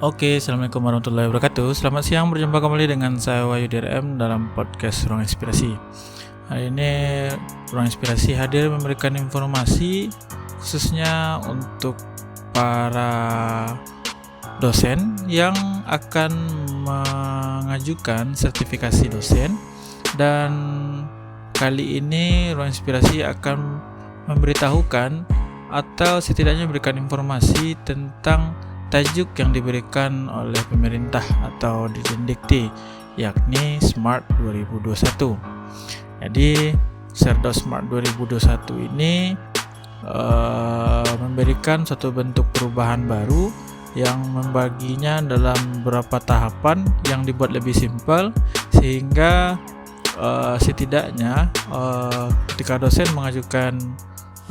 Oke, Assalamualaikum warahmatullahi wabarakatuh. Selamat siang, berjumpa kembali dengan saya Wahyu DRM dalam podcast Ruang Inspirasi. Hari ini Ruang Inspirasi hadir memberikan informasi khususnya untuk para dosen yang akan mengajukan sertifikasi dosen, dan kali ini Ruang Inspirasi akan memberitahukan atau setidaknya memberikan informasi tentang tajuk yang diberikan oleh pemerintah atau Dijendikti, yakni Smart 2021. Jadi Serdos Smart 2021 ini memberikan suatu bentuk perubahan baru yang membaginya dalam beberapa tahapan yang dibuat lebih simpel, sehingga setidaknya ketika dosen mengajukan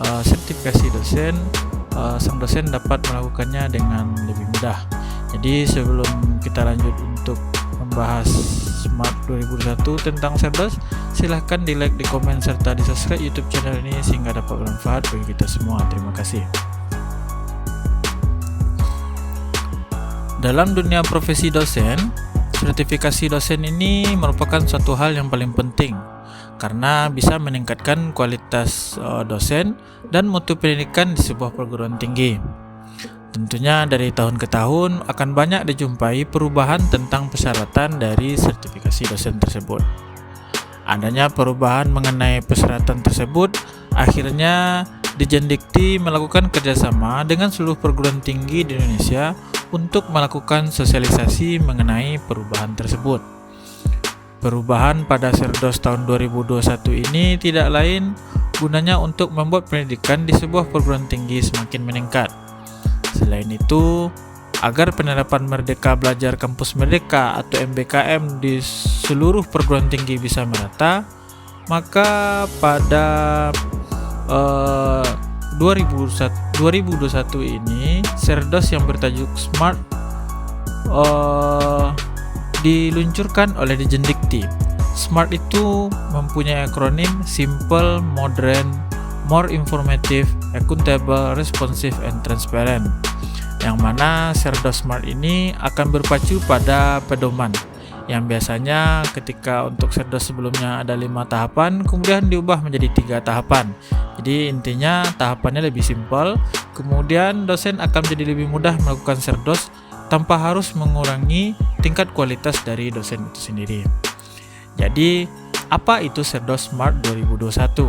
sertifikasi dosen, sang dosen dapat melakukannya dengan lebih mudah. Jadi sebelum kita lanjut untuk membahas Smart 2021 tentang Serdos, silahkan di like, di komen, serta di subscribe YouTube channel ini sehingga dapat bermanfaat bagi kita semua. Terima kasih. Dalam dunia profesi dosen, sertifikasi dosen ini merupakan suatu hal yang paling penting karena bisa meningkatkan kualitas dosen dan mutu pendidikan di sebuah perguruan tinggi. Tentunya dari tahun ke tahun akan banyak dijumpai perubahan tentang persyaratan dari sertifikasi dosen tersebut. Adanya perubahan mengenai persyaratan tersebut, akhirnya Dijendikti melakukan kerjasama dengan seluruh perguruan tinggi di Indonesia untuk melakukan sosialisasi mengenai perubahan tersebut. Perubahan pada Serdos tahun 2021 ini tidak lain gunanya untuk membuat pendidikan di sebuah perguruan tinggi semakin meningkat. Selain itu, agar penerapan Merdeka Belajar Kampus Merdeka atau MBKM di seluruh perguruan tinggi bisa merata, maka pada 2021 ini Serdos yang bertajuk Smart diluncurkan oleh Dijendikti. Smart itu mempunyai akronim Simple, Modern, More Informative, Accountable, Responsive, and Transparent, yang mana Serdos Smart ini akan berpacu pada pedoman yang biasanya ketika untuk Serdos sebelumnya ada 5 tahapan, kemudian diubah menjadi 3 tahapan. Jadi intinya tahapannya lebih simpel, kemudian dosen akan menjadi lebih mudah melakukan Serdos tanpa harus mengurangi tingkat kualitas dari dosen itu sendiri. Jadi, apa itu Serdos Smart 2021?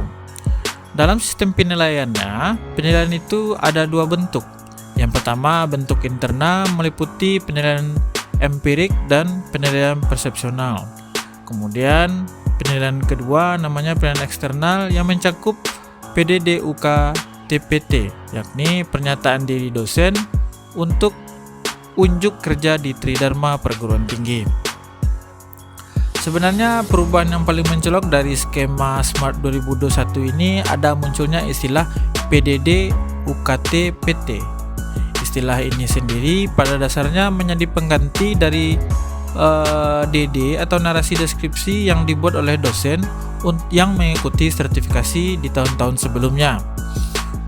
Dalam sistem penilaiannya, penilaian itu ada 2 bentuk. Yang pertama, bentuk internal meliputi penilaian empirik dan penilaian persepsional. Kemudian, penilaian kedua namanya penilaian eksternal yang mencakup PDD UKT-PT, yakni pernyataan diri dosen untuk unjuk kerja di Tridharma perguruan tinggi. Sebenarnya perubahan yang paling mencolok dari skema Smart 2021 ini ada munculnya istilah PDD UKT PT. Istilah ini sendiri pada dasarnya menjadi pengganti dari DD atau narasi deskripsi yang dibuat oleh dosen yang mengikuti sertifikasi di tahun-tahun sebelumnya.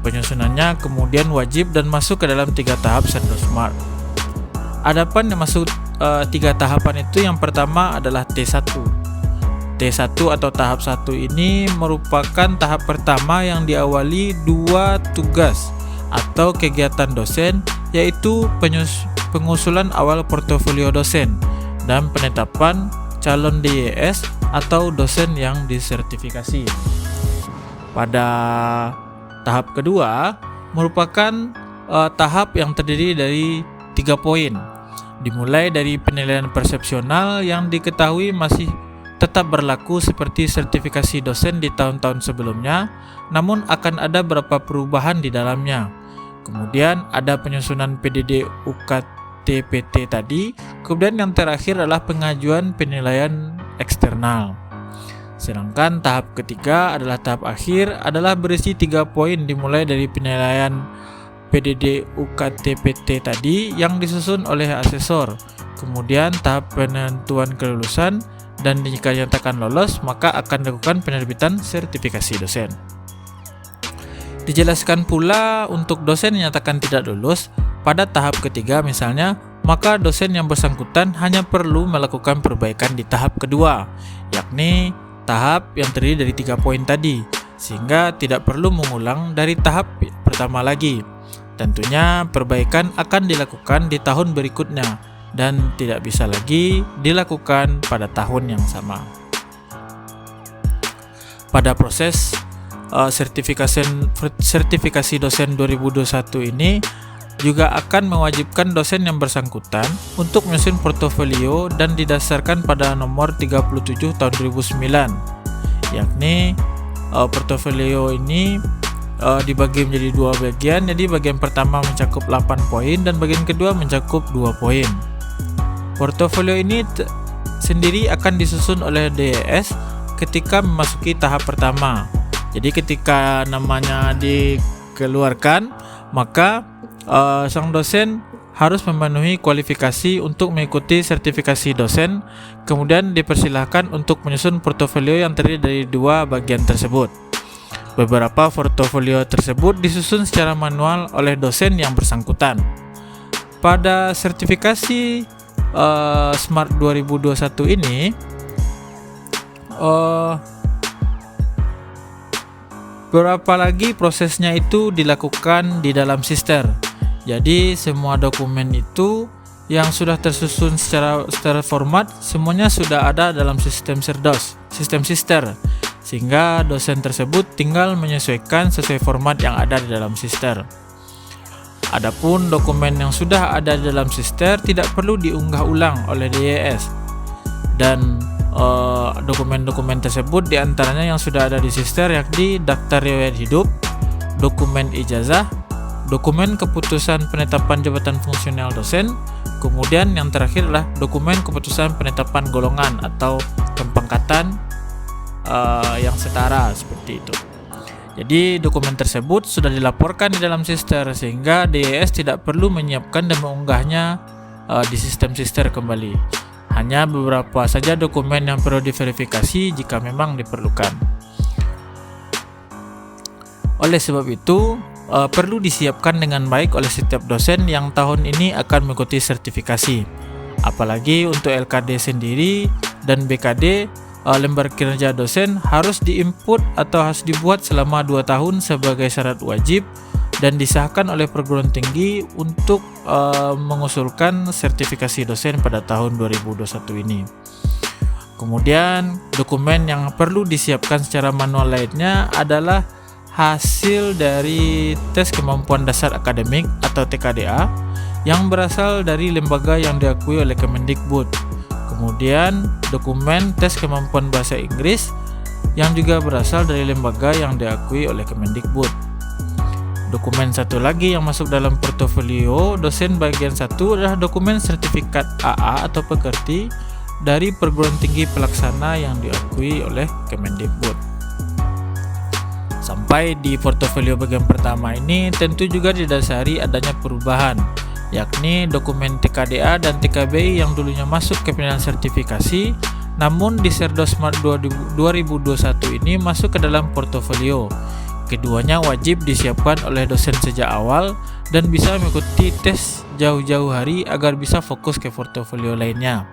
Penyusunannya kemudian wajib dan masuk ke dalam 3 tahap Serdos Smart. Adapun yang masuk 3 tahapan itu, yang pertama adalah T1. T1 atau tahap 1 ini merupakan tahap pertama yang diawali 2 tugas atau kegiatan dosen, yaitu pengusulan awal portofolio dosen dan penetapan calon DYS atau dosen yang disertifikasi. Pada tahap kedua merupakan tahap yang terdiri dari 3 poin. Dimulai dari penilaian persepsional yang diketahui masih tetap berlaku seperti sertifikasi dosen di tahun-tahun sebelumnya, namun akan ada beberapa perubahan di dalamnya. Kemudian ada penyusunan PDD UKT-PT tadi, kemudian yang terakhir adalah pengajuan penilaian eksternal. Sedangkan tahap ketiga adalah tahap akhir, adalah berisi 3 poin dimulai dari penilaian PDD UKT-PT tadi yang disusun oleh asesor. Kemudian tahap penentuan kelulusan, dan jika dinyatakan lolos maka akan dilakukan penerbitan sertifikasi dosen. Dijelaskan pula untuk dosen yang dinyatakan tidak lulus pada tahap ketiga, misalnya maka dosen yang bersangkutan hanya perlu melakukan perbaikan di tahap kedua, yakni tahap yang terdiri dari 3 poin tadi, sehingga tidak perlu mengulang dari tahap pertama lagi. Tentunya perbaikan akan dilakukan di tahun berikutnya dan tidak bisa lagi dilakukan pada tahun yang sama. Pada proses sertifikasi dosen 2021 ini juga akan mewajibkan dosen yang bersangkutan untuk menyusun portofolio dan didasarkan pada nomor 37 tahun 2009, yakni portofolio ini dibagi menjadi 2 bagian. Jadi bagian pertama mencakup 8 poin dan bagian kedua mencakup 2 poin. Portofolio ini sendiri akan disusun oleh DES ketika memasuki tahap pertama. Jadi ketika namanya dikeluarkan, maka sang dosen harus memenuhi kualifikasi untuk mengikuti sertifikasi dosen, kemudian dipersilahkan untuk menyusun portofolio yang terdiri dari 2 bagian tersebut. Beberapa portofolio tersebut disusun secara manual oleh dosen yang bersangkutan. Pada sertifikasi Smart 2021 ini, berapa lagi prosesnya itu dilakukan di dalam Sister. Jadi semua dokumen itu yang sudah tersusun secara format semuanya sudah ada dalam sistem Sister, sehingga dosen tersebut tinggal menyesuaikan sesuai format yang ada di dalam Sister. Adapun dokumen yang sudah ada di dalam Sister tidak perlu diunggah ulang oleh DES, dan dokumen-dokumen tersebut diantaranya yang sudah ada di Sister yakni daftar riwayat hidup, dokumen ijazah, dokumen keputusan penetapan jabatan fungsional dosen, kemudian yang terakhir adalah dokumen keputusan penetapan golongan atau pempangkatan yang setara, seperti itu. Jadi dokumen tersebut sudah dilaporkan di dalam Sister sehingga DES tidak perlu menyiapkan dan mengunggahnya di sistem Sister kembali. Hanya beberapa saja dokumen yang perlu diverifikasi jika memang diperlukan. Oleh sebab itu, perlu disiapkan dengan baik oleh setiap dosen yang tahun ini akan mengikuti sertifikasi. Apalagi untuk LKD sendiri dan BKD, lembar kinerja dosen harus diinput atau harus dibuat selama 2 tahun sebagai syarat wajib dan disahkan oleh perguruan tinggi untuk mengusulkan sertifikasi dosen pada tahun 2021 ini. Kemudian dokumen yang perlu disiapkan secara manual lainnya adalah hasil dari tes kemampuan dasar akademik atau TKDA yang berasal dari lembaga yang diakui oleh Kemendikbud. Kemudian dokumen tes kemampuan bahasa Inggris yang juga berasal dari lembaga yang diakui oleh Kemendikbud. Dokumen satu lagi yang masuk dalam portofolio dosen bagian 1 adalah dokumen sertifikat AA atau pekerti dari perguruan tinggi pelaksana yang diakui oleh Kemendikbud. Sampai di portofolio bagian pertama ini tentu juga didasari adanya perubahan, yakni dokumen TKDA dan TKBI yang dulunya masuk ke penilaian sertifikasi, namun di Serdos Smart 2021 ini masuk ke dalam portofolio. Keduanya wajib disiapkan oleh dosen sejak awal dan bisa mengikuti tes jauh-jauh hari agar bisa fokus ke portofolio lainnya.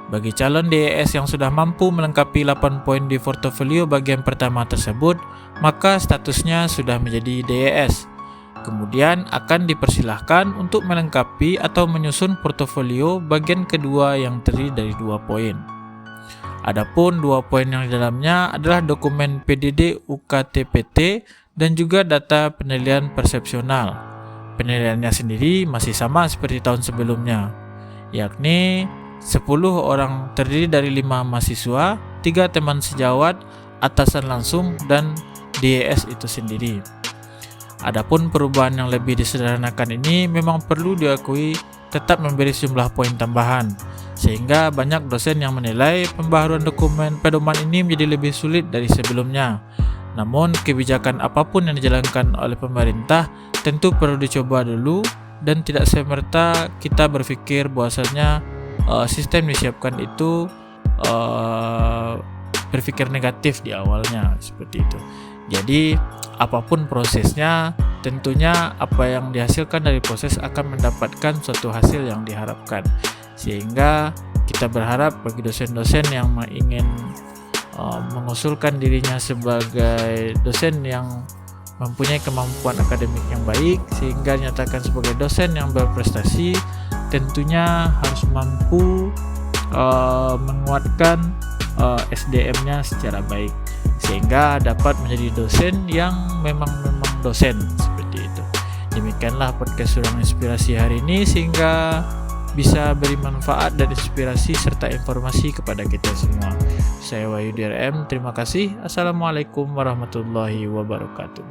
Bagi calon DES yang sudah mampu melengkapi 8 poin di portofolio bagian pertama tersebut, maka statusnya sudah menjadi DES. Kemudian akan dipersilahkan untuk melengkapi atau menyusun portofolio bagian kedua yang terdiri dari 2 poin. Adapun 2 poin yang di dalamnya adalah dokumen PDD UKT-PT dan juga data penilaian persepsional. Penilaiannya sendiri masih sama seperti tahun sebelumnya, yakni 10 orang terdiri dari 5 mahasiswa, 3 teman sejawat, atasan langsung, dan DES itu sendiri. Adapun perubahan yang lebih disederhanakan ini memang perlu diakui tetap memberi sejumlah poin tambahan, sehingga banyak dosen yang menilai pembaharuan dokumen pedoman ini menjadi lebih sulit dari sebelumnya. Namun kebijakan apapun yang dijalankan oleh pemerintah tentu perlu dicoba dulu dan tidak semerta kita berpikir bahwasanya sistem disiapkan itu berpikir negatif di awalnya, seperti itu. Jadi apapun prosesnya tentunya apa yang dihasilkan dari proses akan mendapatkan suatu hasil yang diharapkan. Sehingga kita berharap bagi dosen-dosen yang ingin mengusulkan dirinya sebagai dosen yang mempunyai kemampuan akademik yang baik sehingga dinyatakan sebagai dosen yang berprestasi, tentunya harus mampu menguatkan SDM-nya secara baik sehingga dapat menjadi dosen yang memang dosen seperti itu. Demikianlah podcast Ruang Inspirasi hari ini, sehingga bisa beri manfaat dan inspirasi serta informasi kepada kita semua. Saya Wahyu DRM, terima kasih. Assalamualaikum warahmatullahi wabarakatuh.